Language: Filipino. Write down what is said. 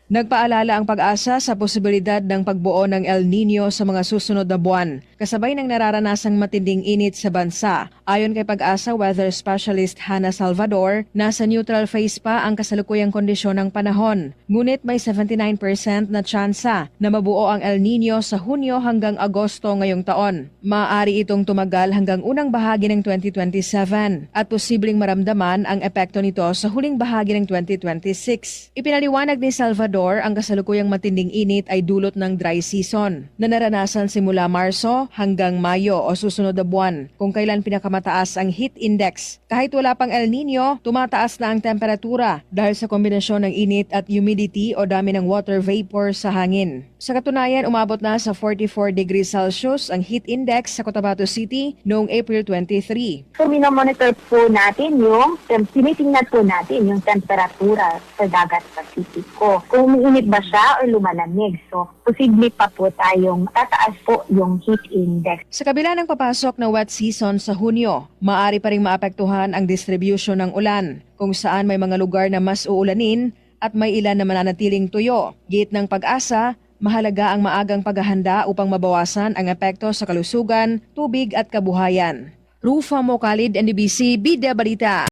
Nagpaalala ang pag-asa sa posibilidad ng pagbuo ng El Nino sa mga susunod na buwan, kasabay ng nararanasang matinding init sa bansa. Ayon kay Pag-asa Weather Specialist Hannah Salvador, nasa neutral phase pa ang kasalukuyang kondisyon ng panahon. Ngunit may 79% na tsansa na mabuo ang El Nino sa Hunyo hanggang Agosto ngayong taon. Maaari itong tumagal hanggang unang bahagi ng 2027 at posibleng maramdaman ang epekto nito sa huling bahagi ng 2026. Ipinaliwanag ni Salvador ang kasalukuyang matinding init ay dulot ng dry season na naranasan simula Marso hanggang Mayo o susunod na buwan kung kailan pinakamataas ang heat index. Kahit wala pang El Nino, tumataas na ang temperatura dahil sa kombinasyon ng init at humidity o dami ng water vapor sa hangin. Sa katunayan, umabot na sa 44 degrees Celsius ang heat index sa Cotabato City noong April 23. So, minomonitor po natin tinitingnan po natin yung temperatura sa dagat Pasipiko. Kung umiinit ba siya o lumalamig. So, posible pa po tayong tataas po yung heat index. Sa kabila ng papasok na wet season sa Hunyo, maaari pa ring maapektuhan ang distribution ng ulan, kung saan may mga lugar na mas uulanin at may ilan na mananatiling tuyo. Giit ng Pag-asa, mahalaga ang maagang paghahanda upang mabawasan ang epekto sa kalusugan, tubig at kabuhayan. Rufa Mocalid, NDBC, Bida Balita.